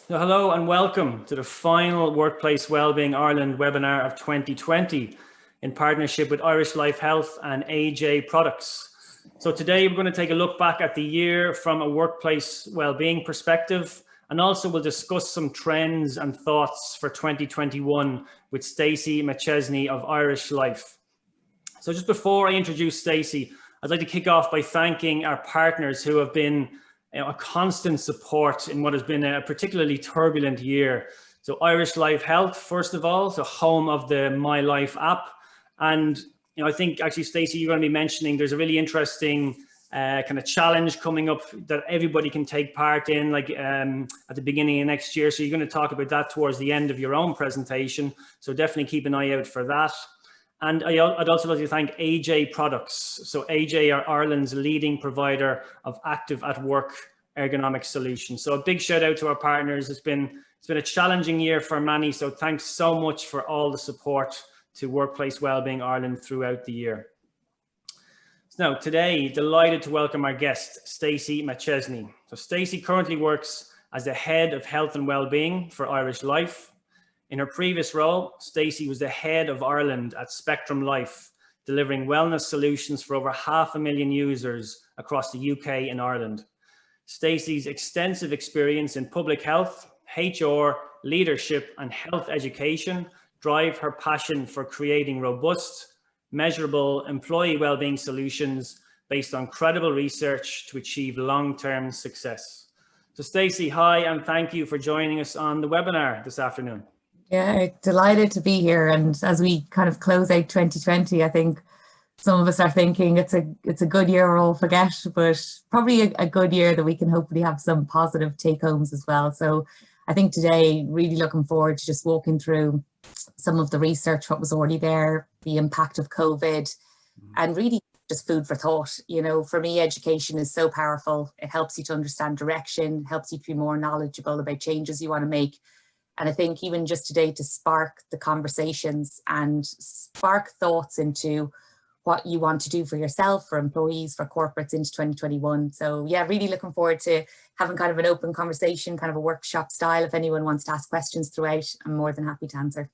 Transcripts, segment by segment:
So hello and welcome to the final Workplace Wellbeing Ireland webinar of 2020 in partnership with Irish Life Health and AJ Products. So today we're going to take a look back at the year from a workplace wellbeing perspective, and also we'll discuss some trends and thoughts for 2021 with Stacey Machesney of Irish Life. So just before I introduce Stacey, I'd like to kick off by thanking our partners who have been a constant support in what has been a particularly turbulent year. So Irish Life Health, first of all, so home of the My Life app. And I think actually, Stacey, you're going to be mentioning there's a really interesting kind of challenge coming up that everybody can take part in, like at the beginning of next year. So you're going to talk about that towards the end of your own presentation. So definitely keep an eye out for that. And I'd also like to thank AJ Products. So AJ are Ireland's leading provider of active at work ergonomic solutions. So a big shout out to our partners. It's been a challenging year for many. So thanks so much for all the support to Workplace Wellbeing Ireland throughout the year. Now today, delighted to welcome our guest, Stacey Machesney. So Stacey currently works as the Head of Health and Wellbeing for Irish Life. In her previous role, Stacey was the Head of Ireland at Spectrum.Life, delivering wellness solutions for over 500,000 users across the UK and Ireland. Stacey's extensive experience in public health, HR, leadership and health education drive her passion for creating robust, measurable employee wellbeing solutions based on credible research to achieve long-term success. So Stacey, hi, and thank you for joining us on the webinar this afternoon. Yeah, delighted to be here. And as we kind of close out 2020, I think some of us are thinking it's a good year we'll all forget, but probably a good year that we can hopefully have some positive take homes as well. So I think today, really looking forward to just walking through some of the research, what was already there, the impact of COVID, and really just food for thought. For me, education is so powerful. It helps you to understand direction, helps you to be more knowledgeable about changes you want to make. And I think even just today to spark the conversations and spark thoughts into what you want to do for yourself, for employees, for corporates into 2021. So yeah, really looking forward to having kind of an open conversation, kind of a workshop style. If anyone wants to ask questions throughout, I'm more than happy to answer.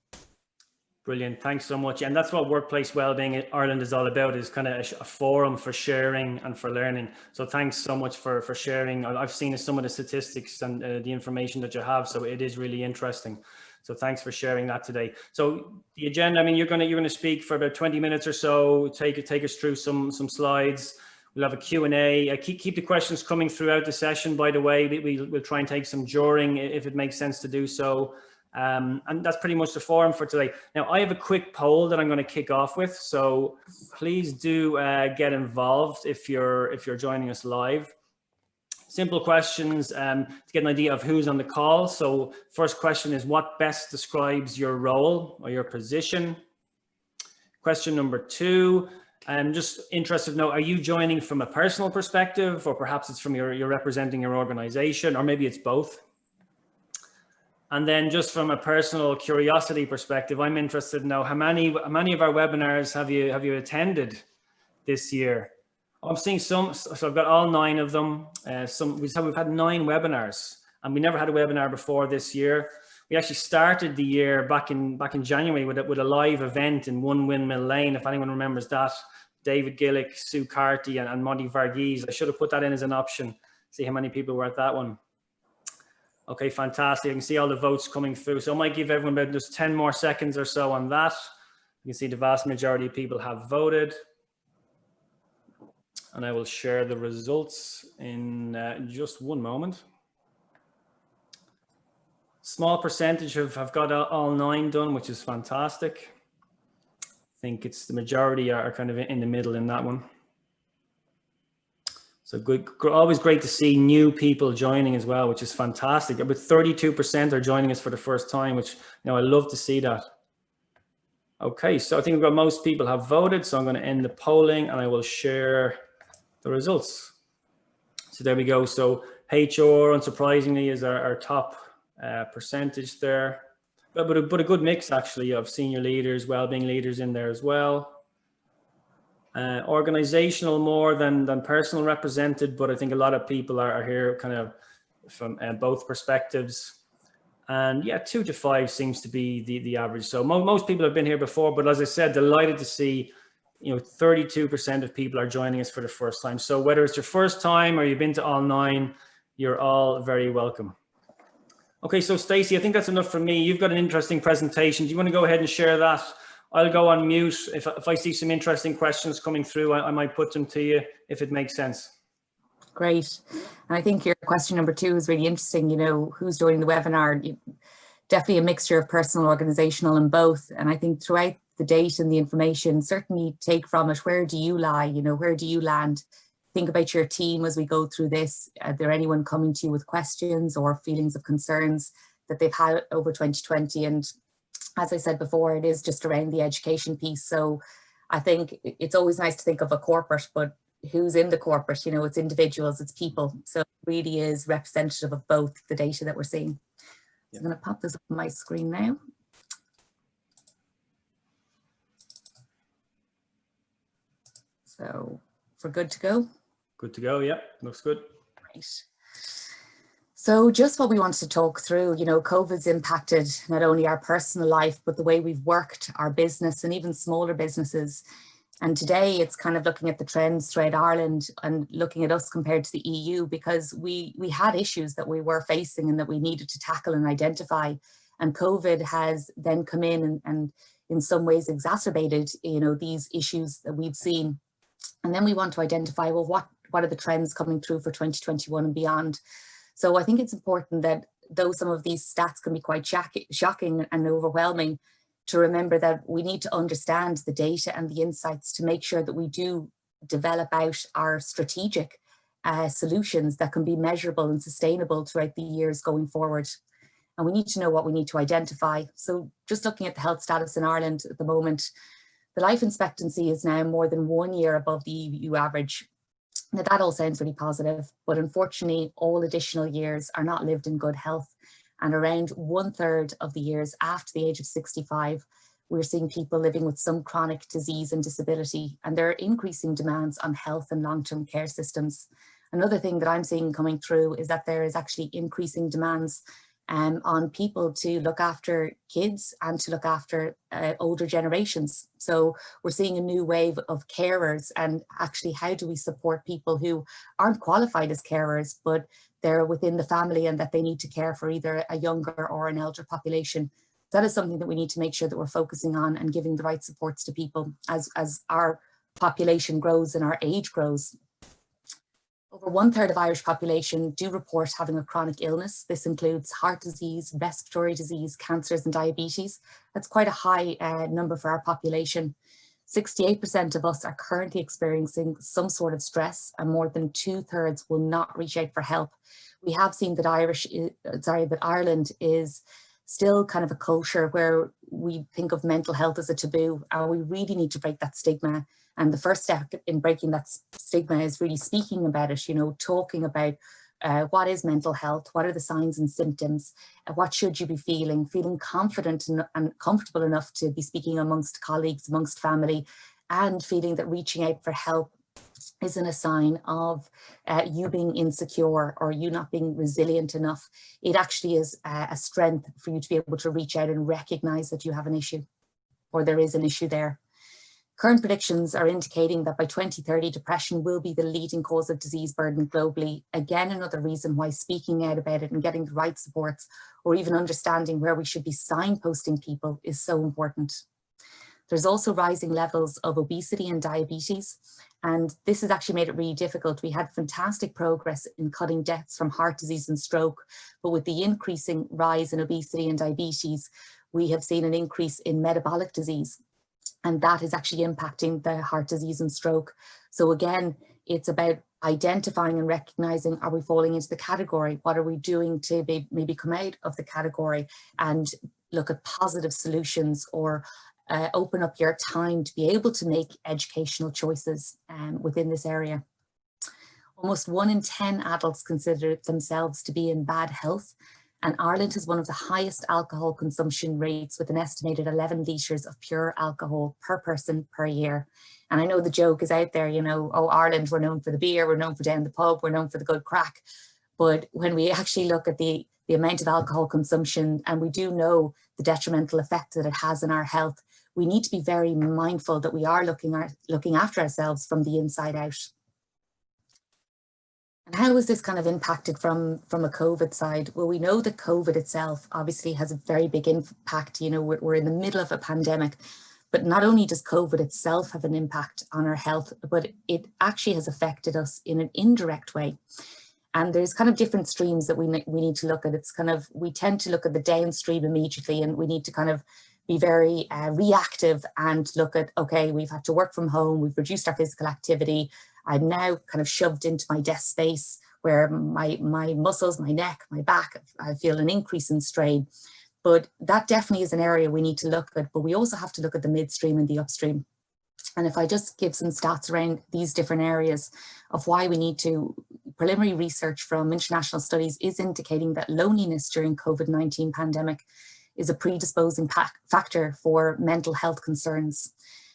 Brilliant, thanks so much. And that's what Workplace Wellbeing Ireland is all about, is kind of a forum for sharing and for learning. So thanks so much for sharing. I've seen some of the statistics and the information that you have, so it is really interesting. So thanks for sharing that today. So the agenda, I mean, you're going to speak for about 20 minutes or so, take us through some slides. We'll have a Q&A. Keep the questions coming throughout the session, by the way. We'll try and take some during if it makes sense to do so. And that's pretty much the forum for today. Now, I have a quick poll that I'm going to kick off with, so please do get involved if you're joining us live. Simple questions to get an idea of who's on the call. So first question is, what best describes your role or your position? Question number two, I'm just interested to know, are you joining from a personal perspective, or perhaps it's from you're representing your organization, or maybe it's both? And then just from a personal curiosity perspective, I'm interested to know how many of our webinars have you attended this year? I'm seeing some, so I've got all 9 of them. We've had 9 webinars, and we never had a webinar before this year. We actually started the year back in January with a live event in One Windmill Lane, if anyone remembers that. David Gillick, Sue Carty, and Monty Varghese. I should have put that in as an option. See how many people were at that one. Okay, fantastic. You can see all the votes coming through. So I might give everyone about just 10 more seconds or so on that. You can see the vast majority of people have voted. And I will share the results in just one moment. Small percentage have got all 9 done, which is fantastic. I think it's the majority are kind of in the middle in that one. So good, always great to see new people joining as well, which is fantastic. About 32% are joining us for the first time, which I love to see that. Okay, so I think we've got most people have voted, so I'm going to end the polling and I will share the results. So there we go. So HR, unsurprisingly, is our top percentage there, but a good mix actually of senior leaders, wellbeing leaders in there as well. Organizational more than personal represented, but I think a lot of people are here kind of from both perspectives. And yeah, 2 to 5 seems to be the average. So most people have been here before, but as I said, delighted to see, 32% of people are joining us for the first time. So whether it's your first time or you've been to all 9, you're all very welcome. Okay, so Stacey, I think that's enough for me. You've got an interesting presentation. Do you want to go ahead and share that? I'll go on mute. If I see some interesting questions coming through, I might put them to you if it makes sense. Great. And I think your question number 2 is really interesting. Who's joining the webinar? Definitely a mixture of personal, organizational, and both. And I think throughout the data and the information, certainly take from it, where do you lie? Where do you land? Think about your team as we go through this. Is there anyone coming to you with questions or feelings of concerns that they've had over 2020? And as I said before, it is just around the education piece. So I think it's always nice to think of a corporate, but who's in the corporate? It's individuals, it's people. So it really is representative of both the data that we're seeing. So I'm going to pop this up on my screen now. So we're good to go. Good to go. Yeah, looks good. Right. So just what we wanted to talk through, COVID's impacted not only our personal life, but the way we've worked, our business, and even smaller businesses. And today it's kind of looking at the trends throughout Ireland and looking at us compared to the EU, because we had issues that we were facing and that we needed to tackle and identify. And COVID has then come in and in some ways exacerbated, these issues that we've seen. And then we want to identify, well, what are the trends coming through for 2021 and beyond? So I think it's important that though some of these stats can be quite shocking and overwhelming, to remember that we need to understand the data and the insights to make sure that we do develop out our strategic solutions that can be measurable and sustainable throughout the years going forward. And we need to know what we need to identify. So just looking at the health status in Ireland at the moment, the life expectancy is now more than 1 year above the EU average. Now that all sounds really positive, but unfortunately all additional years are not lived in good health. And around 1/3 of the years after the age of 65, we're seeing people living with some chronic disease and disability, and there are increasing demands on health and long-term care systems. Another thing that I'm seeing coming through is that there is actually increasing demands on people to look after kids and to look after older generations. So we're seeing a new wave of carers, and actually how do we support people who aren't qualified as carers, but they're within the family and that they need to care for either a younger or an elder population. That is something that we need to make sure that we're focusing on and giving the right supports to people as our population grows and our age grows. Over 1/3 of Irish population do report having a chronic illness. This includes heart disease, respiratory disease, cancers and diabetes. That's quite a high number for our population. 68% of us are currently experiencing some sort of stress, and more than 2/3 will not reach out for help. We have seen that Ireland is still kind of a culture where we think of mental health as a taboo, and we really need to break that stigma. And the first step in breaking that stigma is really speaking about it, talking about what is mental health, what are the signs and symptoms, what should you be feeling confident and comfortable enough to be speaking amongst colleagues, amongst family, and feeling that reaching out for help isn't a sign of you being insecure or you not being resilient enough. It actually is a strength for you to be able to reach out and recognize that you have an issue or there is an issue there. Current predictions are indicating that by 2030, depression will be the leading cause of disease burden globally. Again, another reason why speaking out about it and getting the right supports, or even understanding where we should be signposting people, is so important. There's also rising levels of obesity and diabetes, and this has actually made it really difficult. We had fantastic progress in cutting deaths from heart disease and stroke, but with the increasing rise in obesity and diabetes, we have seen an increase in metabolic disease. And that is actually impacting the heart disease and stroke. So again, it's about identifying and recognizing, are we falling into the category? What are we doing to maybe come out of the category and look at positive solutions, or open up your time to be able to make educational choices within this area. Almost 1 in 10 adults consider themselves to be in bad health. And Ireland has one of the highest alcohol consumption rates, with an estimated 11 litres of pure alcohol per person per year. And I know the joke is out there, oh, Ireland, we're known for the beer, we're known for down the pub, we're known for the good crack. But when we actually look at the the amount of alcohol consumption, and we do know the detrimental effect that it has on our health, we need to be very mindful that we are looking after ourselves from the inside out. And how is this kind of impacted from a COVID side? Well, we know that COVID itself obviously has a very big impact. You know, we're in the middle of a pandemic, but not only does COVID itself have an impact on our health, but it actually has affected us in an indirect way. And there's kind of different streams that we need to look at. It's kind of, we tend to look at the downstream immediately, and we need to kind of be very reactive and look at, okay, we've had to work from home, we've reduced our physical activity. I'm now kind of shoved into my desk space where my muscles, my neck, my back, I feel an increase in strain. But that definitely is an area we need to look at, but we also have to look at the midstream and the upstream. And if I just give some stats around these different areas of why we need to, preliminary research from international studies is indicating that loneliness during COVID-19 pandemic is a predisposing factor for mental health concerns.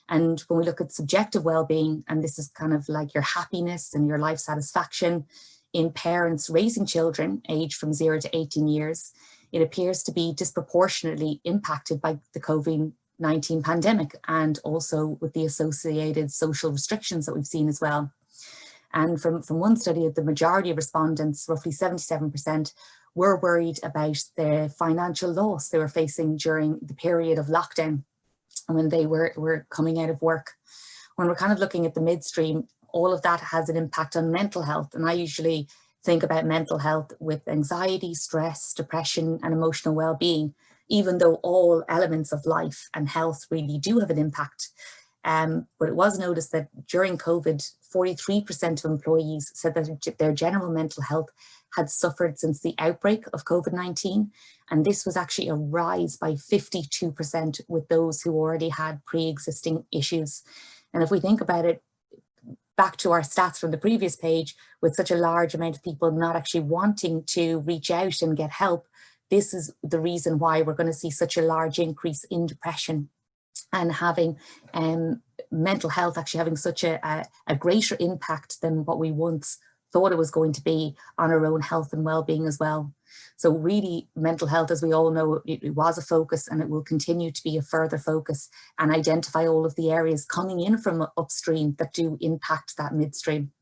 And when we look at subjective well-being, and this is kind of like your happiness and your life satisfaction in parents raising children aged from 0 to 18 years, it appears to be disproportionately impacted by the COVID-19 pandemic, and also with the associated social restrictions that we've seen as well. And from one study, the majority of respondents, roughly 77%, were worried about the financial loss they were facing during the period of lockdown when they were coming out of work. When we're kind of looking at the midstream, all of that has an impact on mental health. And I usually think about mental health with anxiety, stress, depression, and emotional well-being, even though all elements of life and health really do have an impact. But it was noticed that during COVID, 43% of employees said that their general mental health had suffered since the outbreak of COVID-19. And this was actually a rise by 52% with those who already had pre-existing issues. And if we think about it, back to our stats from the previous page, with such a large amount of people not actually wanting to reach out and get help, this is the reason why we're going to see such a large increase in depression, and having mental health actually having such a greater impact than what we once thought it was going to be on our own health and well-being as well. So really, mental health, as we all know, it was a focus, and it will continue to be a further focus, and identify all of the areas coming in from upstream that do impact that midstream.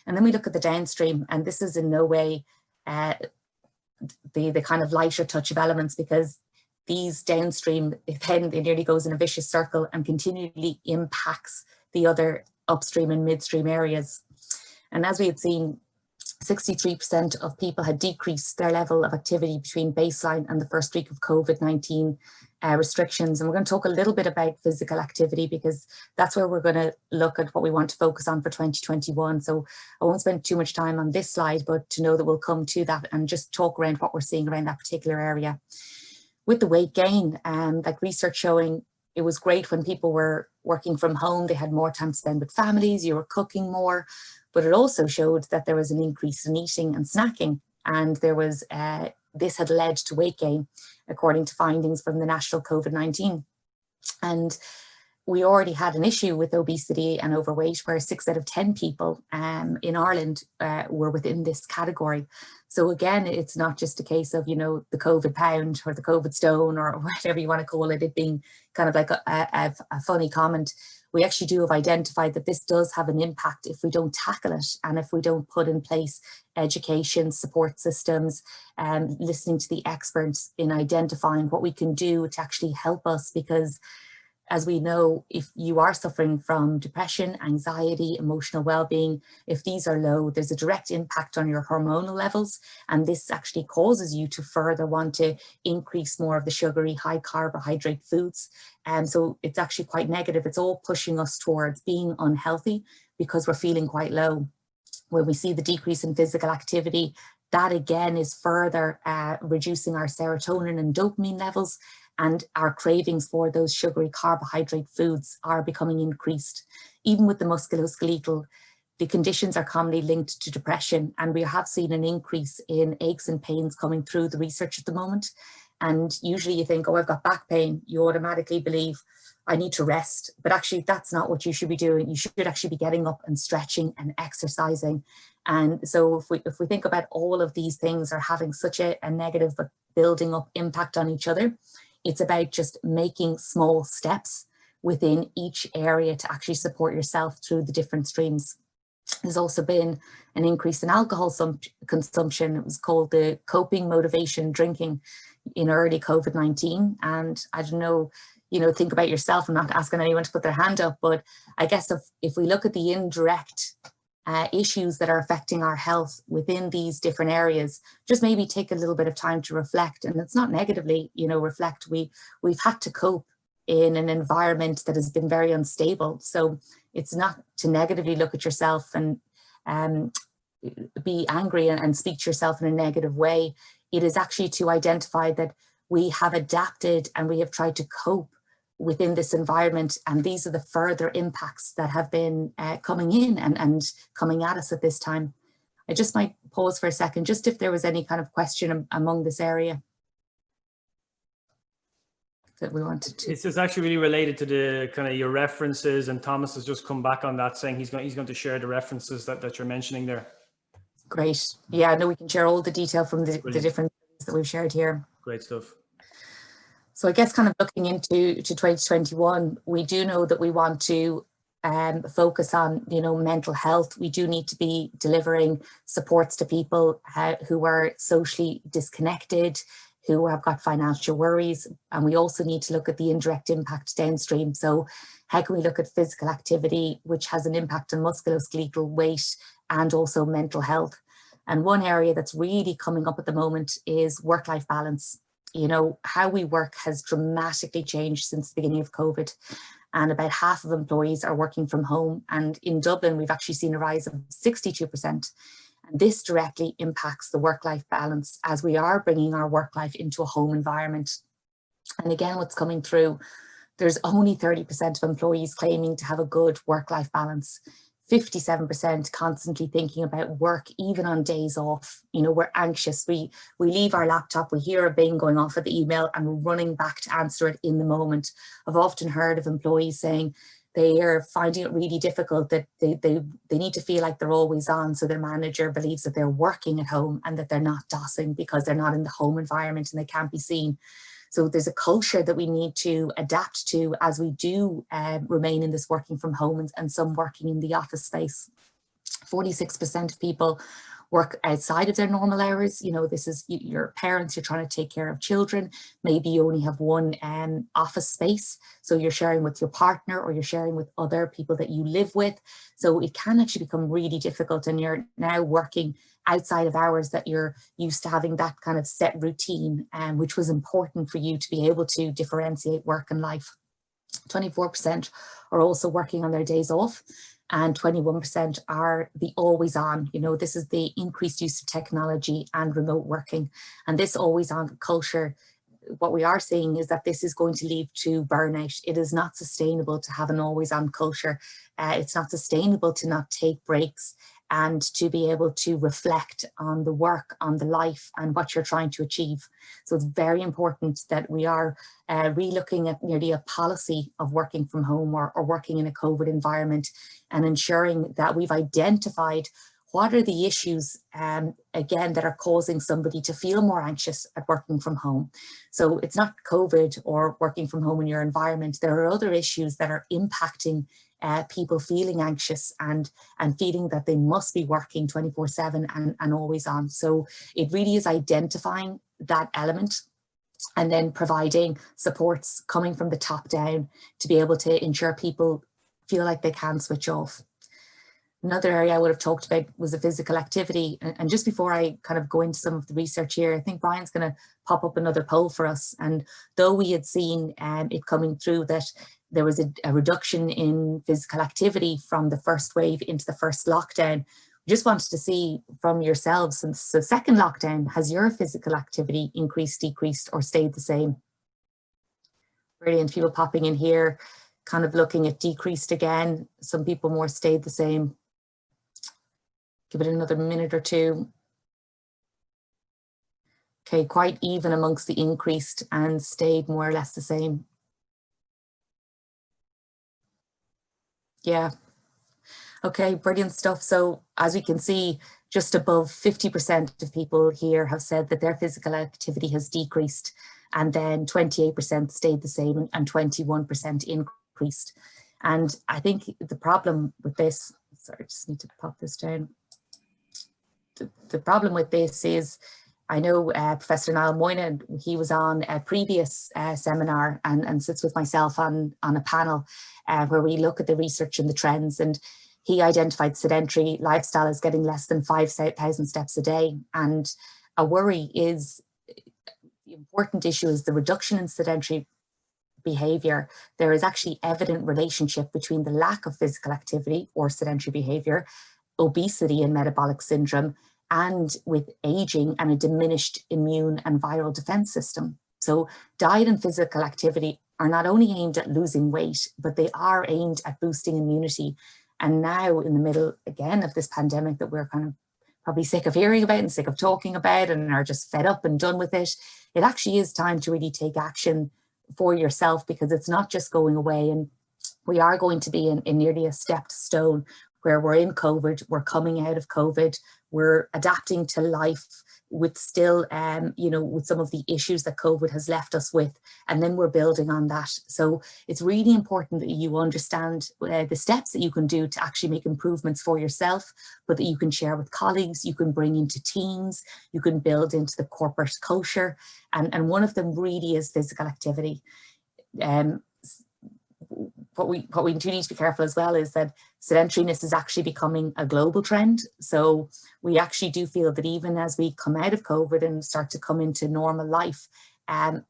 And then we look at the downstream, and this is in no way the kind of lighter touch of elements, because these downstream, then it nearly goes in a vicious circle and continually impacts the other upstream and midstream areas. And as we had seen, 63% of people had decreased their level of activity between baseline and the first week of COVID-19 restrictions. And we're going to talk a little bit about physical activity, because that's where we're going to look at what we want to focus on for 2021. So I won't spend too much time on this slide, but to know that we'll come to that and just talk around what we're seeing around that particular area. With the weight gain, like research showing, it was great when people were working from home, they had more time to spend with families, you were cooking more, but it also showed that there was an increase in eating and snacking, and there was this had led to weight gain, according to findings from the national COVID-19. And we already had an issue with obesity and overweight, where 6 out of 10 people in Ireland were within this category. So again, it's not just a case of, you know, the COVID pound or the COVID stone or whatever you want to call it, it being kind of like a funny comment. We actually do have identified that this does have an impact if we don't tackle it, and if we don't put in place education, support systems, and listening to the experts in identifying what we can do to actually help us. Because as we know, if you are suffering from depression, anxiety, emotional well-being, if these are low, there's a direct impact on your hormonal levels. And this actually causes you to further want to increase more of the sugary, high carbohydrate foods. And so it's actually quite negative. It's all pushing us towards being unhealthy because we're feeling quite low. When we see the decrease in physical activity, that again is further reducing our serotonin and dopamine levels, and our cravings for those sugary carbohydrate foods are becoming increased. Even with the musculoskeletal, the conditions are commonly linked to depression, and we have seen an increase in aches and pains coming through the research at the moment. And usually you think, oh, I've got back pain, you automatically believe I need to rest, but actually that's not what you should be doing. You should actually be getting up and stretching and exercising And so if we think about all of these things are having such a negative but building up impact on each other, it's about just making small steps within each area to actually support yourself through the different streams. There's also been an increase in alcohol consumption. It was called the coping motivation drinking in early COVID-19. And I don't know, think about yourself. I'm not asking anyone to put their hand up, but I guess if we look at the indirect issues that are affecting our health within these different areas, just maybe take a little bit of time to reflect. And it's not negatively, reflect. We've had to cope in an environment that has been very unstable. So it's not to negatively look at yourself and be angry and speak to yourself in a negative way. It is actually to identify that we have adapted and we have tried to cope within this environment, and these are the further impacts that have been coming in and coming at us at this time. I just might pause for a second, just if there was any kind of question among this area that we wanted to. This is actually really related to the kind of your references, and Thomas has just come back on that, saying he's going to share the references that you're mentioning there. Great. Yeah, no, we can share all the detail from the different things that we've shared here. Great stuff. So I guess kind of looking into 2021, we do know that we want to focus on, mental health. We do need to be delivering supports to people who are socially disconnected, who have got financial worries. And we also need to look at the indirect impact downstream. So how can we look at physical activity, which has an impact on musculoskeletal weight and also mental health? And one area that's really coming up at the moment is work-life balance. How we work has dramatically changed since the beginning of COVID, and about half of employees are working from home. And in Dublin, we've actually seen a rise of 62%. And this directly impacts the work-life balance as we are bringing our work life into a home environment. And again, what's coming through, there's only 30% of employees claiming to have a good work-life balance. 57% constantly thinking about work, even on days off. We're anxious. We leave our laptop, we hear a bing going off at the email, and we're running back to answer it in the moment. I've often heard of employees saying they are finding it really difficult, that they need to feel like they're always on, so their manager believes that they're working at home and that they're not DOSing because they're not in the home environment and they can't be seen. So there's a culture that we need to adapt to as we do remain in this working from home and some working in the office space. 46% of people work outside of their normal hours. This is your parents, you're trying to take care of children. Maybe you only have one office space, so you're sharing with your partner or you're sharing with other people that you live with. So it can actually become really difficult, and you're now working outside of hours that you're used to having that kind of set routine, which was important for you to be able to differentiate work and life. 24% are also working on their days off, and 21% are the always on. This is the increased use of technology and remote working. And this always on culture, what we are seeing is that this is going to lead to burnout. It is not sustainable to have an always on culture. It's not sustainable to not take breaks and to be able to reflect on the work, on the life and what you're trying to achieve. So it's very important that we are re-looking at nearly a policy of working from home or working in a COVID environment, and ensuring that we've identified what are the issues, again, that are causing somebody to feel more anxious at working from home. So it's not COVID or working from home in your environment. There are other issues that are impacting people feeling anxious and feeling that they must be working 24/7 and always on. So it really is identifying that element and then providing supports coming from the top down to be able to ensure people feel like they can switch off. Another area I would have talked about was the physical activity. And just before I kind of go into some of the research here, I think Brian's going to pop up another poll for us. And though we had seen it coming through that there was a reduction in physical activity from the first wave into the first lockdown, we just wanted to see from yourselves, since the second lockdown, has your physical activity increased, decreased, or stayed the same? Brilliant. People popping in here, kind of looking at decreased again. Some people more stayed the same. Give it another minute or two. Okay, quite even amongst the increased and stayed more or less the same. Yeah. Okay, brilliant stuff. So as we can see, just above 50% of people here have said that their physical activity has decreased, and then 28% stayed the same and 21% increased. And I think the problem with this, sorry, I just need to pop this down. The problem with this is, I know Professor Niall Moynihan, he was on a previous seminar and sits with myself on a panel where we look at the research and the trends, and he identified sedentary lifestyle as getting less than 5,000 steps a day. And a worry is, the important issue is the reduction in sedentary behavior. There is actually evident relationship between the lack of physical activity or sedentary behavior, obesity and metabolic syndrome, and with aging and a diminished immune and viral defense system. So diet and physical activity are not only aimed at losing weight, but they are aimed at boosting immunity. And now, in the middle again of this pandemic that we're kind of probably sick of hearing about and sick of talking about and are just fed up and done with it, it actually is time to really take action for yourself, because it's not just going away. And we are going to be in nearly a stepped stone where we're in COVID, we're coming out of COVID, we're adapting to life with still, with some of the issues that COVID has left us with, and then we're building on that. So it's really important that you understand the steps that you can do to actually make improvements for yourself, but that you can share with colleagues, you can bring into teams, you can build into the corporate culture, and one of them really is physical activity. What we do need to be careful as well is that sedentariness is actually becoming a global trend. So we actually do feel that even as we come out of COVID and start to come into normal life,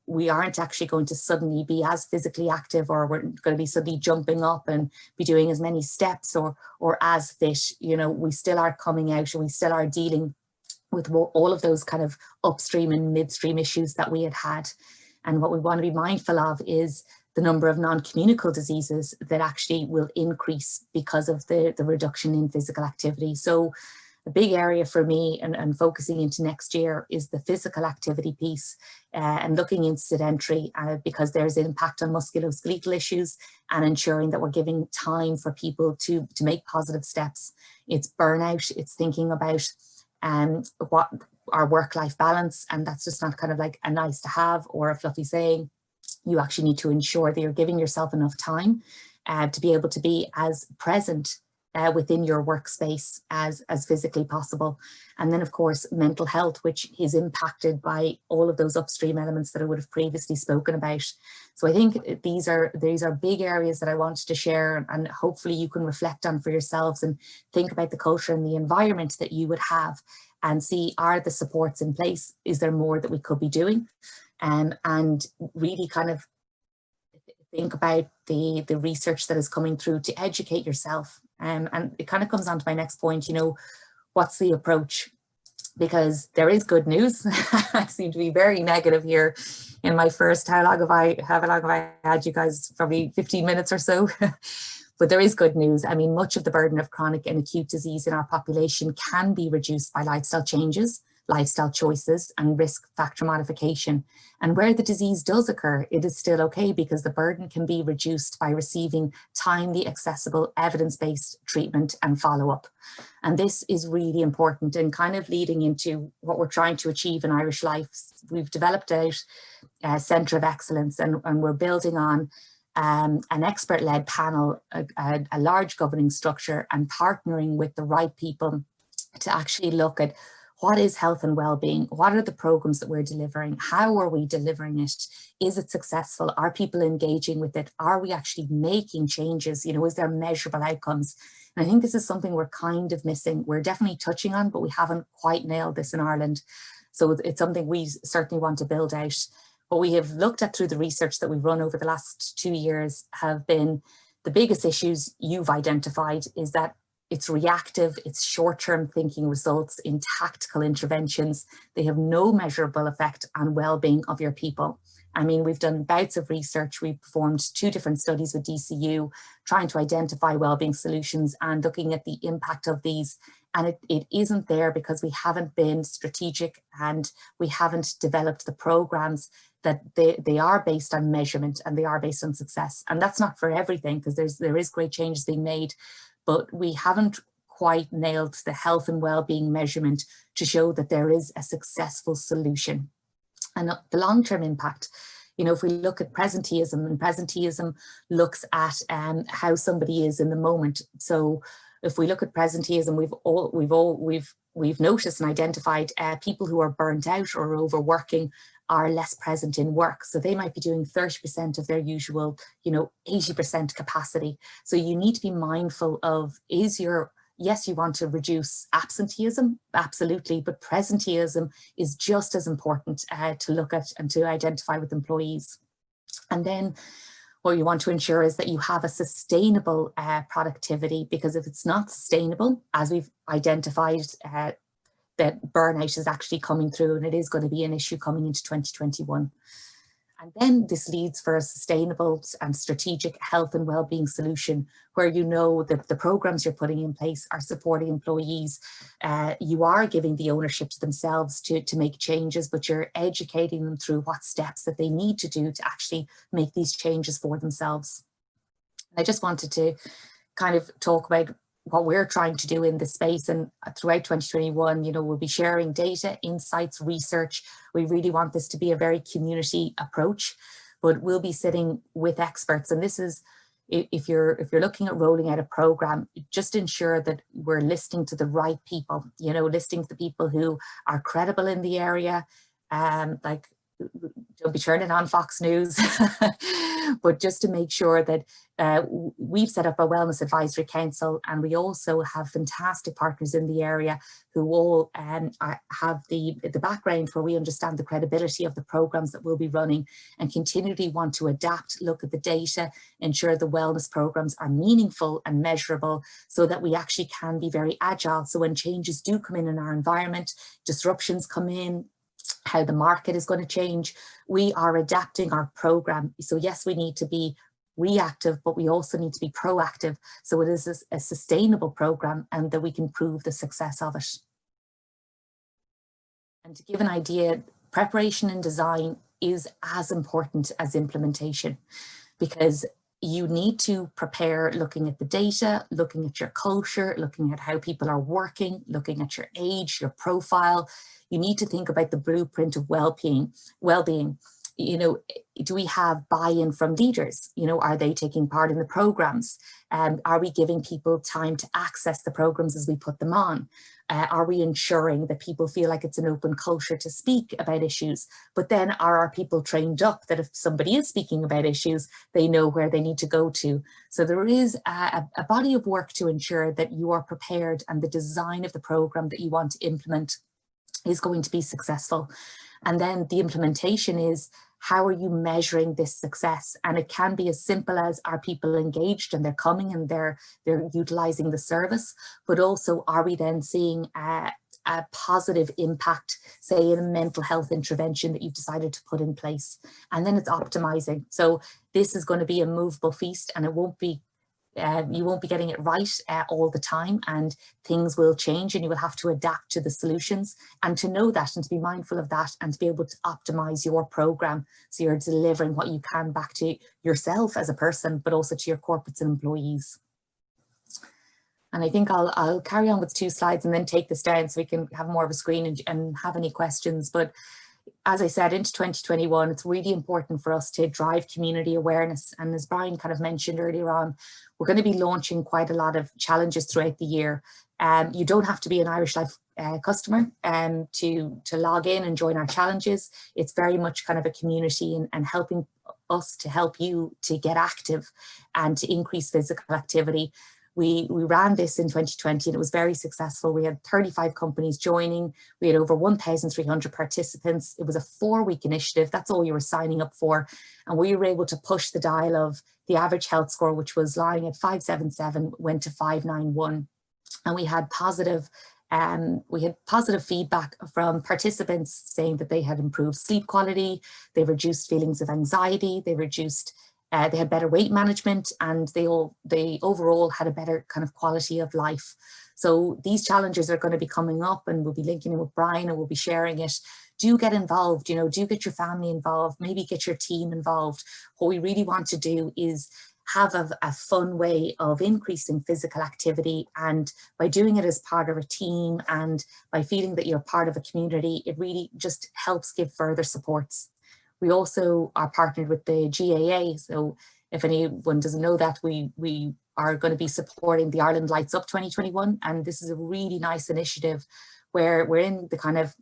we aren't actually going to suddenly be as physically active, or we're going to be suddenly jumping up and be doing as many steps or as fit. We still are coming out, and we still are dealing with all of those kind of upstream and midstream issues that we had. And what we want to be mindful of is the number of non-communicable diseases that actually will increase because of the reduction in physical activity. So a big area for me and focusing into next year is the physical activity piece and looking into sedentary because there's an impact on musculoskeletal issues, and ensuring that we're giving time for people to make positive steps. It's burnout, it's thinking about what our work-life balance, and that's just not kind of like a nice to have or a fluffy saying. You actually need to ensure that you're giving yourself enough time to be able to be as present within your workspace as physically possible. And then of course, mental health, which is impacted by all of those upstream elements that I would have previously spoken about. So I think these are big areas that I wanted to share, and hopefully you can reflect on for yourselves and think about the culture and the environment that you would have, and see, are the supports in place? Is there more that we could be doing? And really kind of think about the research that is coming through to educate yourself. And it kind of comes on to my next point, what's the approach? Because there is good news. I seem to be very negative here in my first, how long have I had you guys? Probably 15 minutes or so. But there is good news. I mean, much of the burden of chronic and acute disease in our population can be reduced by lifestyle changes, lifestyle choices, and risk factor modification. And where the disease does occur, it is still okay, because the burden can be reduced by receiving timely, accessible, evidence-based treatment and follow-up. And this is really important, and kind of leading into what we're trying to achieve in Irish Life. We've developed out a Centre of Excellence, and we're building on an expert-led panel, a large governing structure, and partnering with the right people to actually look at what is health and well-being, what are the programs that we're delivering, how are we delivering it, is it successful, are people engaging with it, are we actually making changes, is there measurable outcomes? And I think this is something we're kind of missing. We're definitely touching on, but we haven't quite nailed this in Ireland. So it's something we certainly want to build out. What we have looked at through the research that we've run over the last 2 years have been the biggest issues you've identified is that it's reactive, it's short-term thinking results in tactical interventions. They have no measurable effect on well-being of your people. I mean, we've done bouts of research. We've performed 2 different studies with DCU, trying to identify well-being solutions and looking at the impact of these. And it isn't there because we haven't been strategic, and we haven't developed the programs that they are based on measurement, and they are based on success. And that's not for everything, because there is great changes being made, but we haven't quite nailed the health and well-being measurement to show that there is a successful solution. And the long-term impact, you know, if we look at presenteeism, and presenteeism looks at how somebody is in the moment. So if we look at presenteeism, we've noticed and identified people who are burnt out or overworking are less present in work. So they might be doing 30% of their usual, you know, 80% capacity. So you need to be mindful of, yes, you want to reduce absenteeism, absolutely, but presenteeism is just as important to look at and to identify with employees. And then what you want to ensure is that you have a sustainable productivity, because if it's not sustainable, as we've identified, that burnout is actually coming through, and it is going to be an issue coming into 2021. And then this leads for a sustainable and strategic health and wellbeing solution, where you know that the programs you're putting in place are supporting employees. You are giving the ownership to themselves to make changes, but you're educating them through what steps that they need to do to actually make these changes for themselves. I just wanted to kind of talk about what we're trying to do in this space, and throughout 2021, you know, we'll be sharing data, insights, research. We really want this to be a very community approach, but we'll be sitting with experts. And this is, if you're looking at rolling out a program, just ensure that we're listening to the right people, you know, listening to the people who are credible in the area, like, don't be turning on Fox News, but just to make sure that we've set up a Wellness Advisory Council, and we also have fantastic partners in the area who all have the background where we understand the credibility of the programs that we'll be running, and continually want to adapt, look at the data, ensure the wellness programs are meaningful and measurable, so that we actually can be very agile. So when changes do come in our environment, disruptions come in, how the market is going to change, we are adapting our program. So yes, we need to be reactive, but we also need to be proactive, so it is a sustainable program and that we can prove the success of it. And to give an idea, preparation and design is as important as implementation, because you need to prepare looking at the data, looking at your culture, looking at how people are working, looking at your age, your profile. You need to think about the blueprint of well-being. You know, do we have buy-in from leaders? You know, are they taking part in the programs? Are we giving people time to access the programs as we put them on? Are we ensuring that people feel like it's an open culture to speak about issues? But then are our people trained up that if somebody is speaking about issues, they know where they need to go to? So there is a body of work to ensure that you are prepared and the design of the program that you want to implement is going to be successful. And then the implementation is, how are you measuring this success? And it can be as simple as, are people engaged and they're coming and they're utilizing the service, but also are we then seeing a positive impact, say in a mental health intervention that you've decided to put in place? And then it's optimizing. So this is going to be a movable feast, and it won't be you won't be getting it right all the time, and things will change, and you will have to adapt to the solutions, and to know that and to be mindful of that, and to be able to optimize your program so you're delivering what you can back to yourself as a person, but also to your corporates and employees. And I think I'll carry on with 2 slides and then take this down so we can have more of a screen and have any questions. But as I said, into 2021, it's really important for us to drive community awareness. And as Brian kind of mentioned earlier on, we're going to be launching quite a lot of challenges throughout the year. You don't have to be an Irish Life customer to log in and join our challenges. It's very much kind of a community and helping us to help you to get active and to increase physical activity. We ran this in 2020 and it was very successful. We had 35 companies joining. We had over 1,300 participants. It was a 4-week initiative. That's all you were signing up for. And we were able to push the dial of the average health score, which was lying at 577, went to 591. And we had positive feedback from participants saying that they had improved sleep quality, they reduced feelings of anxiety, they had better weight management, and they overall had a better kind of quality of life. So these challenges are going to be coming up, and we'll be linking in with Brian and we'll be sharing it. Do get involved, do get your family involved, maybe get your team involved. What we really want to do is have a fun way of increasing physical activity. And by doing it as part of a team and by feeling that you're part of a community, it really just helps give further supports. We also are partnered with the GAA. So if anyone doesn't know that, we are going to be supporting the Ireland Lights Up 2021. And this is a really nice initiative where we're in the kind of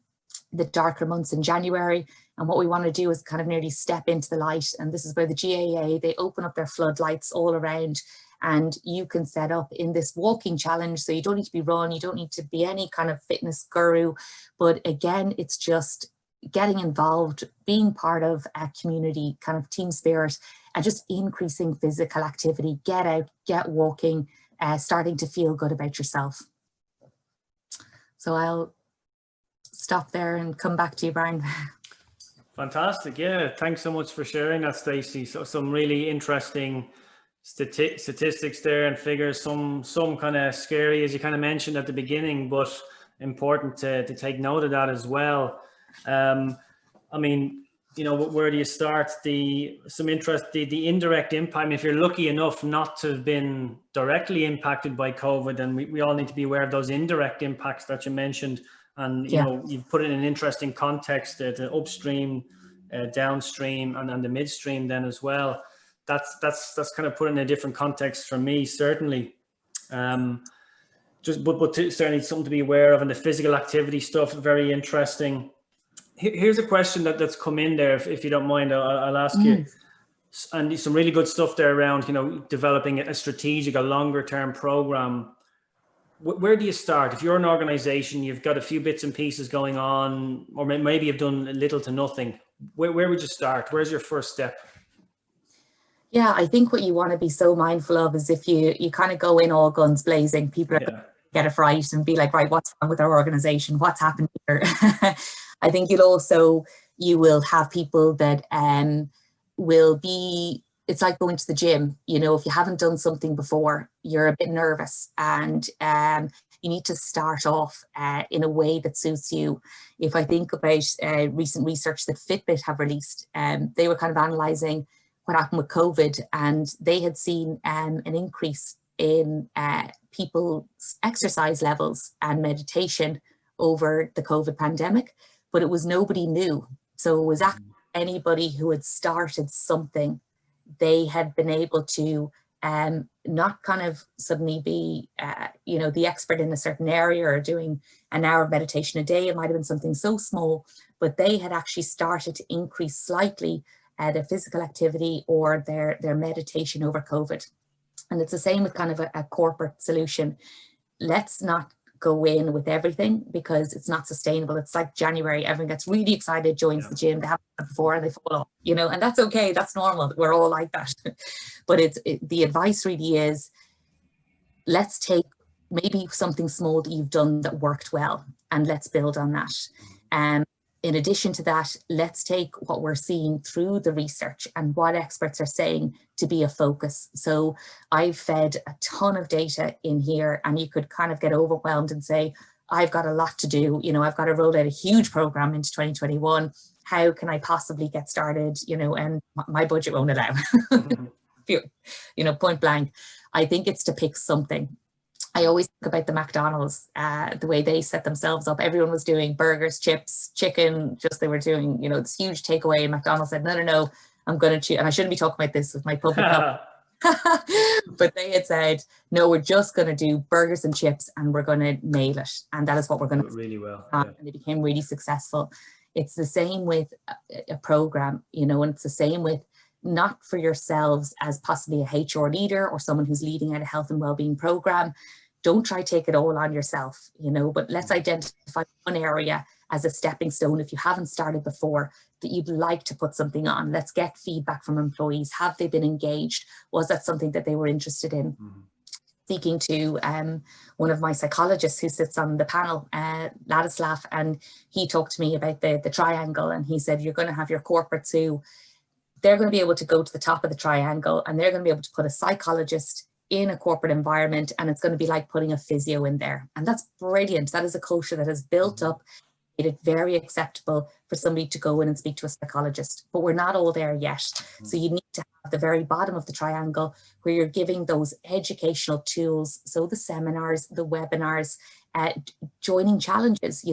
the darker months in January. And what we want to do is kind of nearly step into the light. And this is where the GAA, they open up their floodlights all around, and you can set up in this walking challenge. So you don't need to be run, you don't need to be any kind of fitness guru. But again, it's just getting involved, being part of a community, kind of team spirit, and just increasing physical activity. Get out, get walking, starting to feel good about yourself. So I'll stop there and come back to you, Brian. Fantastic. Yeah, thanks so much for sharing that, Stacey. So some really interesting statistics there and figures, some kind of scary, as you kind of mentioned at the beginning, but important to take note of that as well. I mean, you know, where do you start? The indirect impact. I mean, if you're lucky enough not to have been directly impacted by COVID, then we all need to be aware of those indirect impacts that you mentioned. And, you know, you've put it in an interesting context, the upstream, downstream, and the midstream then as well. That's kind of put in a different context for me, certainly. But certainly something to be aware of. And the physical activity stuff, very interesting. Here's a question that's come in there, if you don't mind, I'll ask you. And some really good stuff there around, you know, developing a strategic, a longer term program. Where do you start? If you're an organization, you've got a few bits and pieces going on, or maybe you've done little to nothing. Where would you start? Where's your first step? Yeah, I think what you want to be so mindful of is if you kind of go in all guns blazing, people are going to get a fright and be like, right, what's wrong with our organization? What's happened here? I think you will have people that will be, it's like going to the gym. You know, if you haven't done something before, you're a bit nervous, and you need to start off in a way that suits you. If I think about recent research that Fitbit have released, they were kind of analysing what happened with COVID, and they had seen an increase in people's exercise levels and meditation over the COVID pandemic, but it was nobody new. So it was actually anybody who had started something. They had been able to not kind of suddenly be, you know, the expert in a certain area or doing an hour of meditation a day. It might have been something so small, but they had actually started to increase slightly their physical activity or their meditation over COVID. And it's the same with kind of a corporate solution. Let's not go in with everything because it's not sustainable. It's like January, everyone gets really excited, joins the gym, they haven't done it before and they fall off, you know, and that's okay, that's normal, we're all like that. But the advice really is, let's take maybe something small that you've done that worked well and let's build on that. In addition to that, let's take what we're seeing through the research and what experts are saying to be a focus. So I've fed a ton of data in here, and you could kind of get overwhelmed and say, I've got a lot to do. You know, I've got to roll out a huge program into 2021. How can I possibly get started? You know, and my budget won't allow, you know, point blank. I think it's to pick something. I always think about the McDonald's, the way they set themselves up. Everyone was doing burgers, chips, chicken, just they were doing, you know, this huge takeaway. And McDonald's said, no, I'm going to choose. And I shouldn't be talking about this with my public health. But they had said, no, we're just going to do burgers and chips and we're going to nail it. And that is what we're going to do really well. And it became really successful. It's the same with a program, you know, and it's the same with not for yourselves as possibly a HR leader or someone who's leading out a health and wellbeing program. Don't try to take it all on yourself, you know, but let's identify one area as a stepping stone if you haven't started before that you'd like to put something on. Let's get feedback from employees. Have they been engaged? Was that something that they were interested in? Speaking to one of my psychologists who sits on the panel, Ladislav, and he talked to me about the triangle, and he said, you're going to have your corporates who they're going to be able to go to the top of the triangle and they're going to be able to put a psychologist in a corporate environment, and it's going to be like putting a physio in there. And that's brilliant. That is a culture that has built up made it very acceptable for somebody to go in and speak to a psychologist, but we're not all there yet. So you need to have the very bottom of the triangle where you're giving those educational tools. So the seminars, the webinars, joining challenges,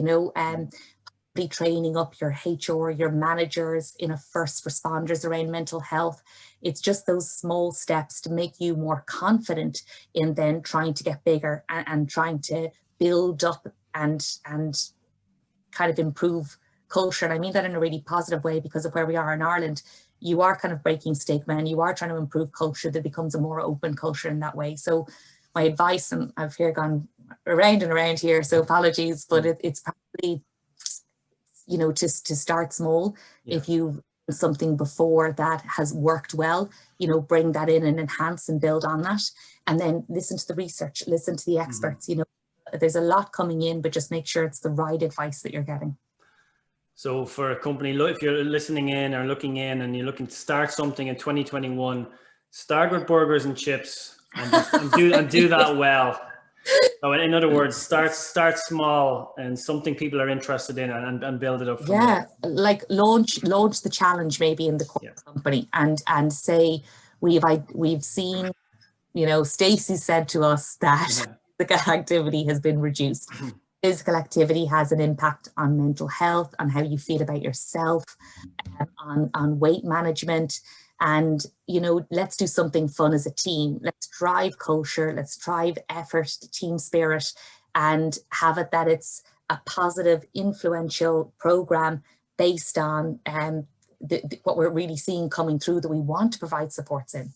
be training up your HR, your managers, first responders around mental health. It's just those small steps to make you more confident in then trying to get bigger and trying to build up and kind of improve culture. And I mean that in a really positive way, because of where we are in Ireland. You are kind of breaking stigma and you are trying to improve culture that becomes a more open culture in that way. So my advice, and I've here gone around and around here, so apologies, but it's probably, to start small. Yeah. If you've done something before that has worked well, bring that in and enhance and build on that. And then listen to the research, listen to the experts. There's a lot coming in, but just make sure it's the right advice that you're getting. So for a company, if you're listening in or looking in and you're looking to start something in 2021, start with burgers and chips and do that well. So in other words, start small and something people are interested in and build it up from there. Like launch the challenge maybe in the company and say we've seen, Stacey said to us that physical activity has been reduced. Physical activity has an impact on mental health, on how you feel about yourself, on weight management. And, let's do something fun as a team. Let's drive culture, let's drive effort, team spirit, and have it that it's a positive, influential program based on what we're really seeing coming through that we want to provide supports in.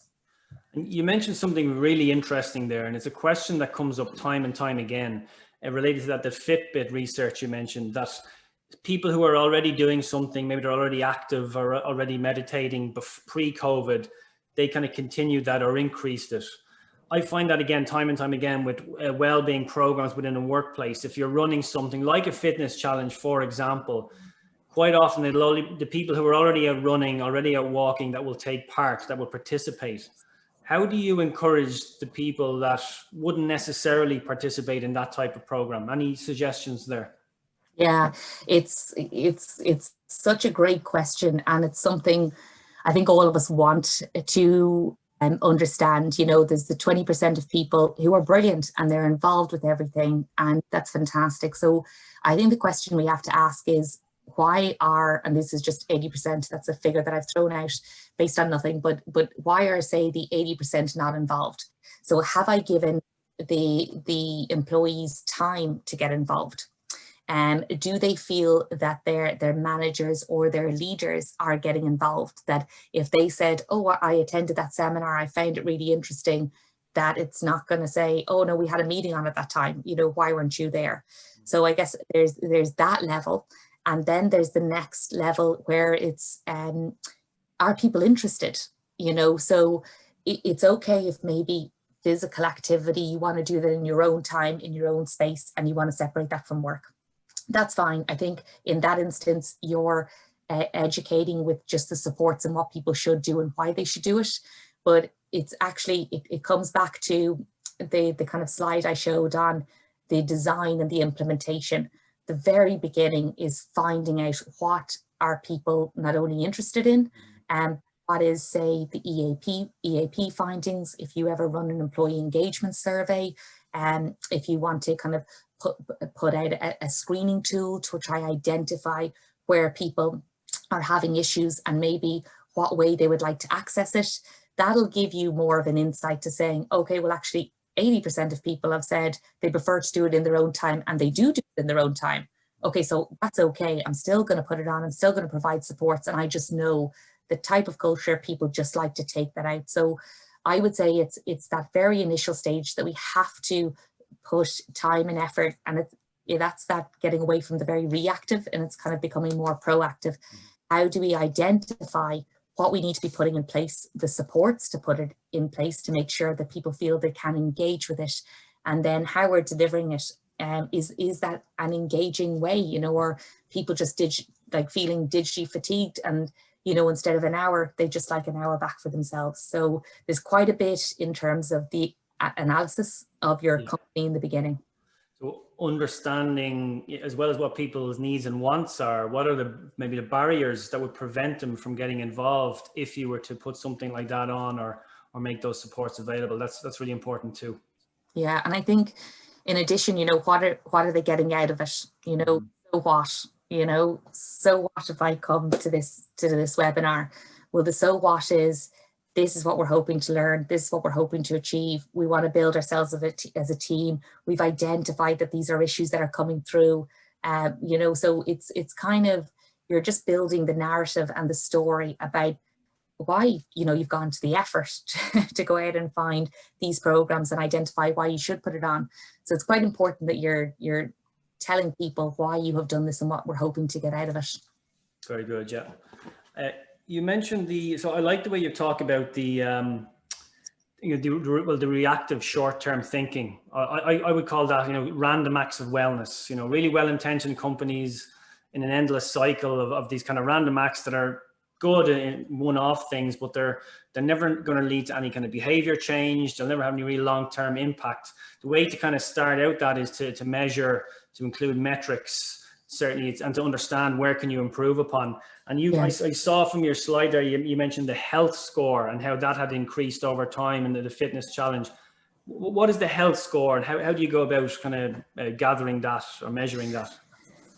You mentioned something really interesting there, and it's a question that comes up time and time again. Related to that, the Fitbit research you mentioned, that people who are already doing something, maybe they're already active or already meditating pre-COVID, they kind of continued that or increased it. I find that again, time and time again with well-being programs within a workplace. If you're running something like a fitness challenge, for example, quite often the people who are already out running, already out walking, that will take part, that will participate. How do you encourage the people that wouldn't necessarily participate in that type of program? Any suggestions there? Yeah, it's such a great question, and it's something I think all of us want to understand. There's the 20% of people who are brilliant and they're involved with everything, and that's fantastic. So I think the question we have to ask is, why are, and this is just 80%, that's a figure that I've thrown out based on nothing, but why are, say, the 80% not involved? So have I given the employees time to get involved? Do they feel that their managers or their leaders are getting involved? That if they said, oh, I attended that seminar, I found it really interesting, that it's not going to say, oh no, we had a meeting on at that time, why weren't you there? So I guess there's that level. And then there's the next level where it's, are people interested? So it's okay if maybe physical activity, you want to do that in your own time, in your own space, and you want to separate that from work. That's fine. I think in that instance, you're educating with just the supports and what people should do and why they should do it. But it's actually, it comes back to the kind of slide I showed on the design and the implementation. The very beginning is finding out what are people not only interested in, what is, say, the EAP findings. If you ever run an employee engagement survey, if you want to kind of put out a screening tool to try identify where people are having issues and maybe what way they would like to access it, that'll give you more of an insight to saying, okay, well, actually 80% of people have said they prefer to do it in their own time, and they do it in their own time. Okay, so that's okay. I'm still going to put it on. I'm still going to provide supports. And I just know the type of culture people just like to take that out. So I would say it's that very initial stage that we have to put time and effort, and that's that getting away from the very reactive, and it's kind of becoming more proactive. How do we identify what we need to be putting in place, the supports to put it in place to make sure that people feel they can engage with it, and then how we're delivering it. Is that an engaging way, or people just feeling digitally fatigued, and instead of an hour, they just like an hour back for themselves. So there's quite a bit in terms of the analysis of your company in the beginning. So understanding as well as what people's needs and wants are, what are maybe the barriers that would prevent them from getting involved if you were to put something like that on, or make those supports available. That's really important too. Yeah, and I think in addition, what are they getting out of it? So what? So what if I come to this webinar? Well, the so what is, this is what we're hoping to learn. This is what we're hoping to achieve. We want to build ourselves as a team. We've identified that these are issues that are coming through. So it's kind of, you're just building the narrative and the story about why you've gone to the effort to go out and find these programs and identify why you should put it on. So it's quite important that you're telling people why you have done this and what we're hoping to get out of it. Very good. Yeah. You mentioned so I like the way you talk about the reactive short-term thinking. I would call that, random acts of wellness, really well-intentioned companies in an endless cycle of these kind of random acts that are good in one-off things, but they're never going to lead to any kind of behavior change. They'll never have any real long-term impact. The way to kind of start out that is to measure, to include metrics, certainly, and to understand where can you improve upon. And I saw from your slide there, you mentioned the health score and how that had increased over time in the fitness challenge. What is the health score, and how do you go about kind of gathering that or measuring that?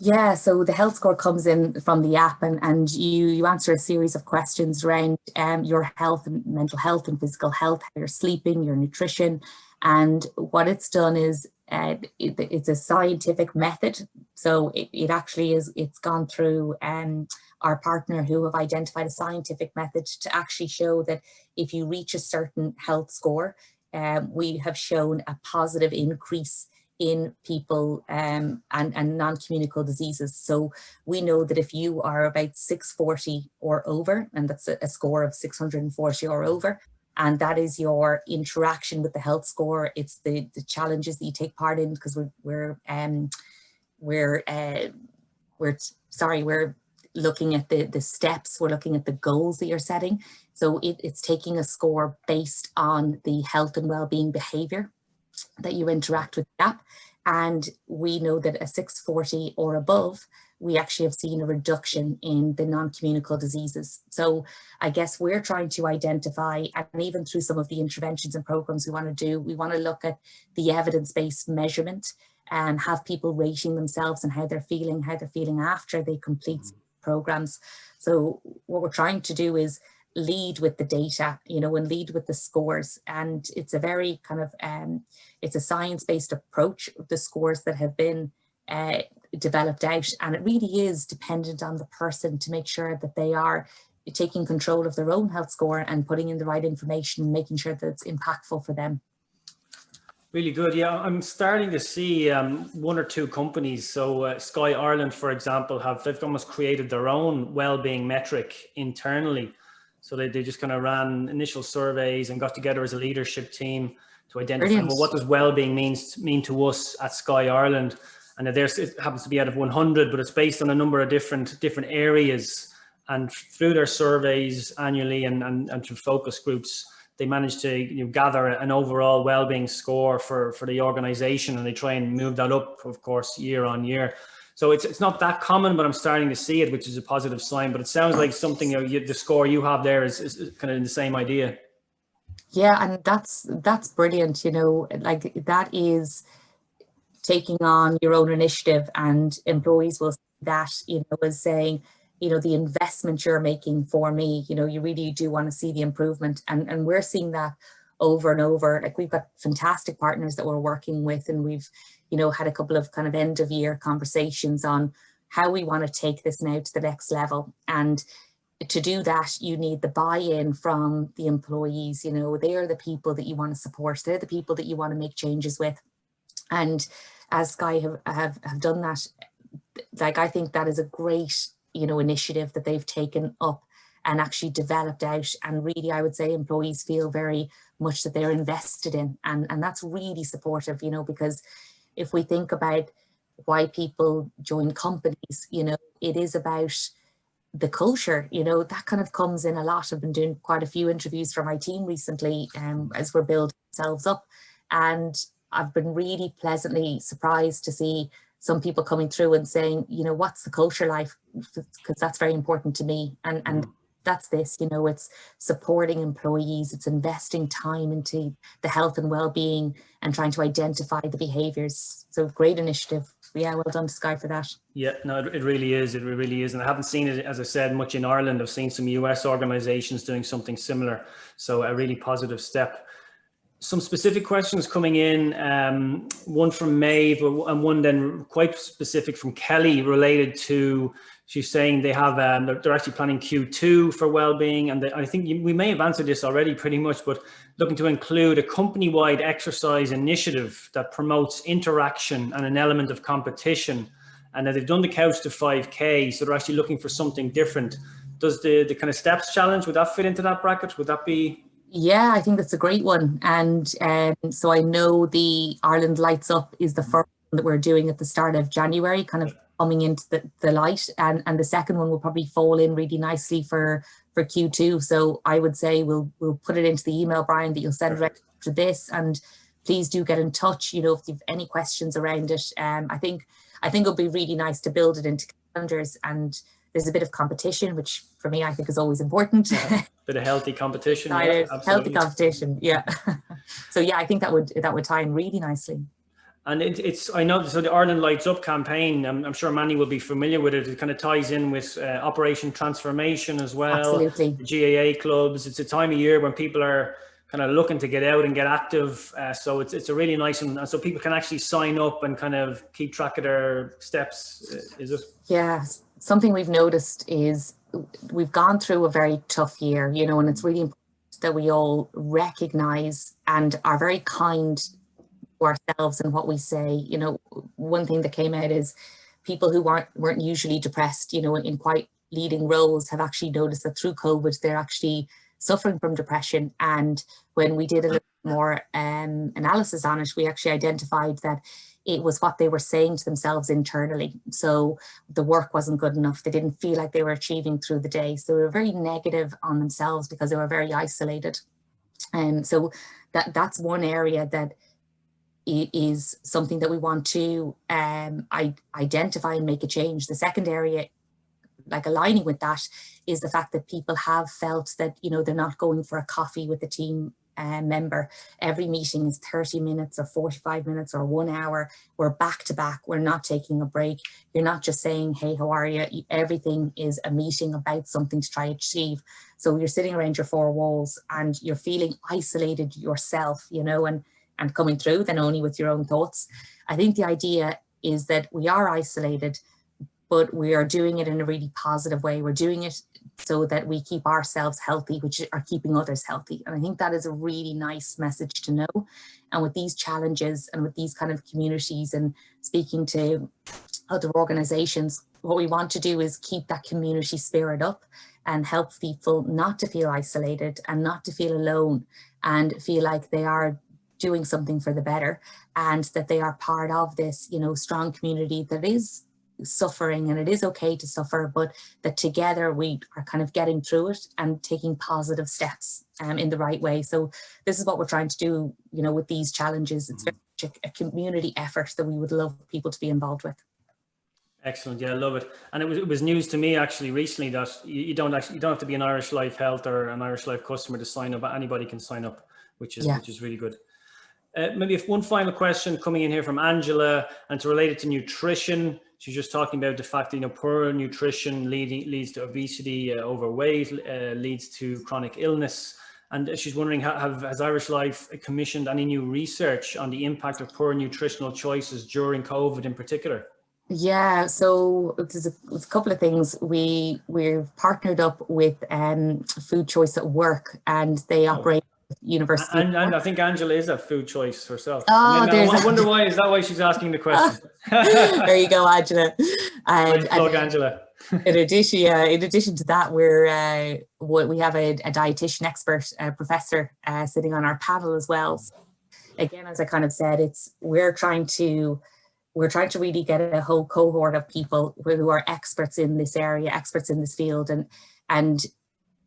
Yeah, so the health score comes in from the app, and you answer a series of questions around your health and mental health and physical health, how you're sleeping, your nutrition. And what it's done is it's a scientific method. So it actually is, it's gone through our partner who have identified a scientific method to actually show that if you reach a certain health score, we have shown a positive increase in people and non-communicable diseases. So we know that if you are about 640 or over, and that's a score of 640 or over, and that is your interaction with the health score, it's the challenges that you take part in, because we're looking at the steps, we're looking at the goals that you're setting. So it's taking a score based on the health and well-being behavior that you interact with the app. And we know that a 640 or above, we actually have seen a reduction in the non-communicable diseases. So I guess we're trying to identify, and even through some of the interventions and programs we want to do, we want to look at the evidence-based measurement and have people rating themselves and how they're feeling after they complete programs. So what we're trying to do is lead with the data, and lead with the scores. And it's a very kind of, it's a science-based approach of the scores that have been developed out. And it really is dependent on the person to make sure that they are taking control of their own health score and putting in the right information and making sure that it's impactful for them. Really good. Yeah, I'm starting to see one or two companies. So Sky Ireland, for example, they've almost created their own well-being metric internally. So they just kind of ran initial surveys and got together as a leadership team to identify, well, what does well-being mean to us at Sky Ireland. And it happens to be out of 100, but it's based on a number of different areas. And through their surveys annually and through focus groups, they managed to gather an overall well-being score for the organization, and they try and move that up, of course, year on year. So it's not that common, but I'm starting to see it, which is a positive sign. But it sounds like something, the score you have there is kind of in the same idea. Yeah, and that's brilliant. Like that is taking on your own initiative, and employees will see that, as saying, the investment you're making for me, you really do want to see the improvement. And we're seeing that over and over. Like, we've got fantastic partners that we're working with, and we've, had a couple of kind of end of year conversations on how we want to take this now to the next level. And to do that, you need the buy-in from the employees. They are the people that you want to support. They're the people that you want to make changes with. And as Sky have done that, like, I think that is a great, initiative that they've taken up and actually developed out. And really, I would say employees feel very much that they're invested in, and that's really supportive, because if we think about why people join companies, it is about the culture, that kind of comes in a lot. I've been doing quite a few interviews for my team recently as we're building ourselves up. And I've been really pleasantly surprised to see some people coming through and saying, you know, what's the culture like? Because that's very important to me. And that's this, you know, it's supporting employees, it's investing time into the health and well-being and trying to identify the behaviours. So great initiative. Yeah, well done to Sky for that. Yeah, no, it really is. It really is. And I haven't seen it, as I said, much in Ireland. I've seen some US organizations doing something similar. So a really positive step. Some specific questions coming in, one from Maeve and one then quite specific from Kelly related to, she's saying they have, they're actually planning Q2 for wellbeing. And I think we may have answered this already pretty much, but looking to include a company-wide exercise initiative that promotes interaction and an element of competition. And that they've done the couch to 5K, so they're actually looking for something different. Does the kind of steps challenge, would that fit into that bracket? Would that be? Yeah, I think that's a great one. And so I know the Ireland Lights Up is the first one that we're doing at the start of January, kind of coming into the light. And the second one will probably fall in really nicely for Q2. So I would say we'll put it into the email, Brian, that you'll send right to this. And please do get in touch, you know, if you've any questions around it. I think it'll be really nice to build it into calendars, and there's a bit of competition, which for me, I think is always important. Yeah, bit of healthy competition. Yeah, healthy competition. Yeah. So yeah, I think that would tie in really nicely. And it's, I know, so the Ireland Lights Up campaign, I'm sure Manny will be familiar with it. It kind of ties in with Operation Transformation as well. Absolutely. The GAA clubs. It's a time of year when people are kind of looking to get out and get active. So it's a really nice, and so people can actually sign up and kind of keep track of their steps. Is it? Yeah. Something we've noticed is we've gone through a very tough year, you know, and it's really important that we all recognize and are very kind to ourselves and what we say. You know, one thing that came out is people who weren't usually depressed, you know, in quite leading roles have actually noticed that through COVID, they're actually suffering from depression. And when we did a little more analysis on it, we actually identified that it was what they were saying to themselves internally. So the work wasn't good enough. They didn't feel like they were achieving through the day. So they were very negative on themselves because they were very isolated. And so that's one area that is something that we want to identify and make a change. The second area, like aligning with that, is the fact that people have felt that, you know, they're not going for a coffee with the team member. Every meeting is 30 minutes or 45 minutes or 1 hour. We're back to back. We're not taking a break. You're not just saying, hey, how are you? Everything is a meeting about something to try to achieve. So you're sitting around your four walls and you're feeling isolated yourself, you know, and coming through then only with your own thoughts. I think the idea is that we are isolated, but we are doing it in a really positive way. We're doing it so that we keep ourselves healthy, which are keeping others healthy. And I think that is a really nice message to know. And with these challenges and with these kind of communities and speaking to other organizations, what we want to do is keep that community spirit up and help people not to feel isolated and not to feel alone and feel like they are doing something for the better and that they are part of this, you know, strong community that is suffering, and it is okay to suffer, but that together we are kind of getting through it and taking positive steps in the right way. So this is what we're trying to do, you know, with these challenges. It's very much a community effort that we would love people to be involved with. Excellent. Yeah, I love it. And it was news to me actually recently that you don't have to be an Irish Life Health or an Irish Life customer to sign up. Anybody can sign up, which is really good. Maybe if one final question coming in here from Angela, and it's related to nutrition. She's just talking about the fact that, you know, poor nutrition leads to obesity, overweight, leads to chronic illness. And she's wondering, has Irish Life commissioned any new research on the impact of poor nutritional choices during COVID in particular? Yeah, so there's a couple of things. We've partnered up with Food Choice at Work, and they operate university. And I think Angela is a Food Choice herself. Oh, I wonder why. Is that why she's asking the question? There you go, Angela. Nice plug, Angela. In addition to that, we have a dietitian expert, professor, sitting on our panel as well. So again, as I kind of said, we're trying to really get a whole cohort of people who are experts in this area, experts in this field, and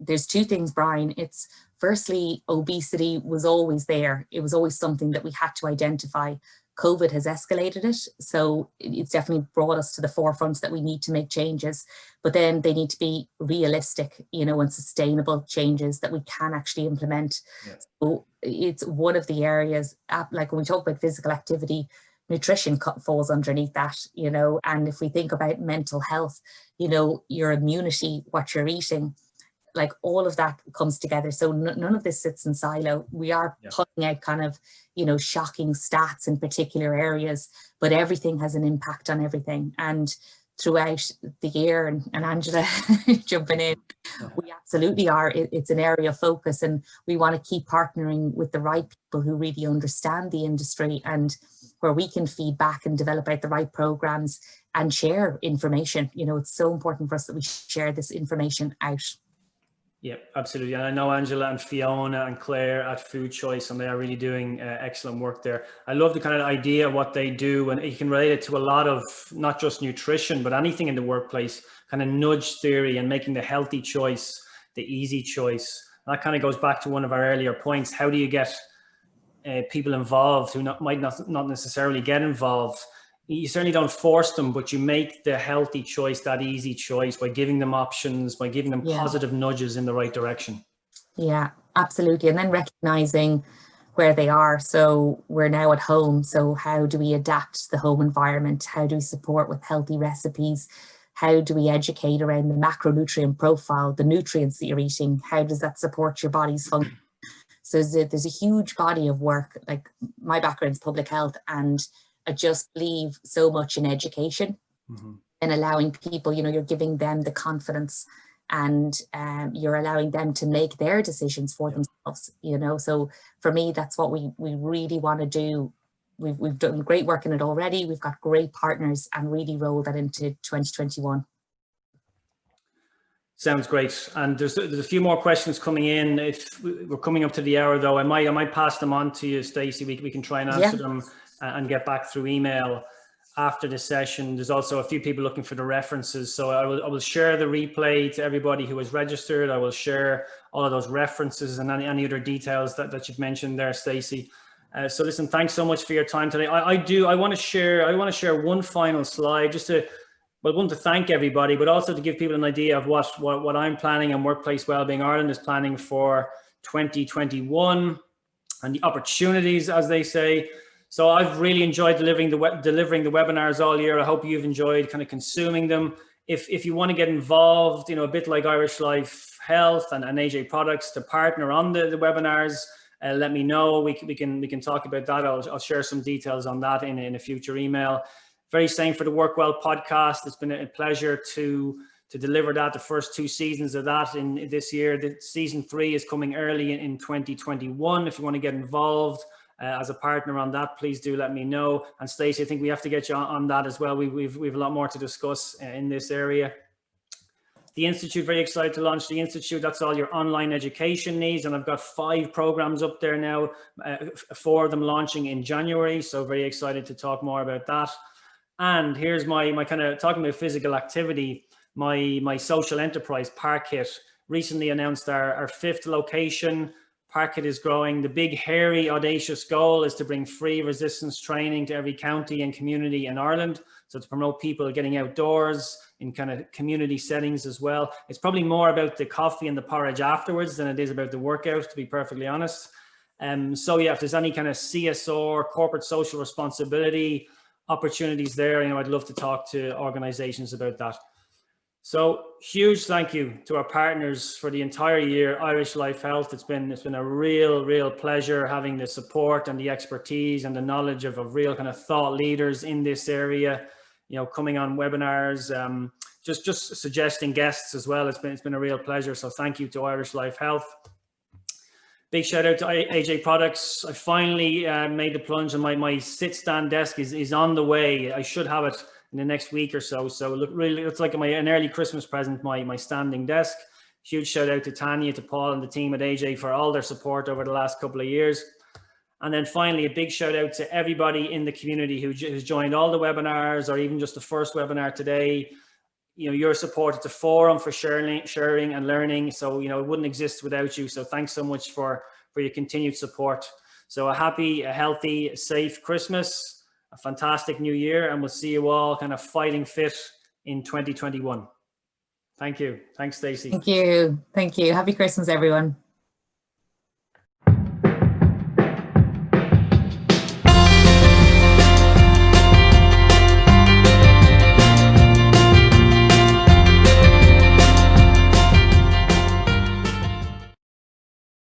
there's two things, Brian. It's firstly, obesity was always there. It was always something that we had to identify. COVID has escalated it. So it's definitely brought us to the forefront that we need to make changes, but then they need to be realistic, and sustainable changes that we can actually implement. Yeah. So it's one of the areas, like when we talk about physical activity, nutrition falls underneath that, and if we think about mental health, your immunity, what you're eating, like all of that comes together. So none of this sits in silo. We are putting out kind of, shocking stats in particular areas, but everything has an impact on everything. And throughout the year, and Angela jumping in, we absolutely are. It's an area of focus, and we want to keep partnering with the right people who really understand the industry, and where we can feed back and develop out the right programs and share information. It's so important for us that we share this information out. Yeah, absolutely. And I know Angela and Fiona and Claire at Food Choice, and they are really doing excellent work there. I love the kind of idea of what they do, and you can relate it to a lot of not just nutrition, but anything in the workplace, kind of nudge theory and making the healthy choice, the easy choice. And that kind of goes back to one of our earlier points. How do you get people involved who might not necessarily get involved? You certainly don't force them, but you make the healthy choice that easy choice by giving them options, by giving them positive nudges in the right direction. Yeah, absolutely. And then recognizing where they are. So we're now at home. So how do we adapt the home environment? How do we support with healthy recipes? How do we educate around the macronutrient profile, the nutrients that you're eating? How does that support your body's function? So there's a huge body of work. Like my background is public health, and I just believe so much in education and allowing people, you're giving them the confidence, and you're allowing them to make their decisions for themselves, So for me, that's what we really want to do. We've done great work in it already. We've got great partners, and really roll that into 2021. Sounds great. And there's a few more questions coming in. If we're coming up to the hour, though, I might pass them on to you, Stacey. We can try and answer them and get back through email after the session. There's also a few people looking for the references. So I will share the replay to everybody who has registered. I will share all of those references and any other details that you've mentioned there, Stacey. So listen, thanks so much for your time today. I want to share one final slide just to, one, to thank everybody, but also to give people an idea of what I'm planning and Workplace Wellbeing Ireland is planning for 2021 and the opportunities, as they say. So I've really enjoyed delivering the webinars all year. I hope you've enjoyed kind of consuming them. If you want to get involved, a bit like Irish Life Health and AJ Products to partner on the webinars, let me know. We can talk about that. I'll share some details on that in a future email. Very same for the Work Well podcast. It's been a pleasure to deliver that, the first 2 seasons of that in this year. The season 3 is coming early in 2021. If you want to get involved as a partner on that, please do let me know. And Stacey, I think we have to get you on that as well. We've a lot more to discuss in this area. The Institute, very excited to launch the Institute. That's all your online education needs. And I've got 5 programs up there now, 4 of them launching in January. So very excited to talk more about that. And here's my kind of talking about physical activity, my social enterprise, Parkit, recently announced our 5th location. Parkit is growing. The big, hairy, audacious goal is to bring free resistance training to every county and community in Ireland. So to promote people getting outdoors in kind of community settings as well. It's probably more about the coffee and the porridge afterwards than it is about the workout, to be perfectly honest. So yeah, if there's any kind of CSR, corporate social responsibility opportunities there, I'd love to talk to organizations about that. So huge thank you to our partners for the entire year, Irish Life Health. It's been a real pleasure having the support and the expertise and the knowledge of real kind of thought leaders in this area, coming on webinars, just suggesting guests as well. It's been a real pleasure. So thank you to Irish Life Health. Big shout out to AJ Products. I finally made the plunge, and my sit-stand desk is on the way. I should have it in the next week or so. So it's like an early Christmas present, my standing desk. Huge shout out to Tanya, to Paul and the team at AJ for all their support over the last couple of years. And then finally, a big shout out to everybody in the community who's joined all the webinars, or even just the first webinar today. your support. It's a forum for sharing and learning. So, it wouldn't exist without you. So thanks so much for your continued support. So a happy, a healthy, safe Christmas, a fantastic new year, and we'll see you all kind of fighting fit in 2021. Thank you. Thanks, Stacey. Thank you. Thank you. Happy Christmas, everyone.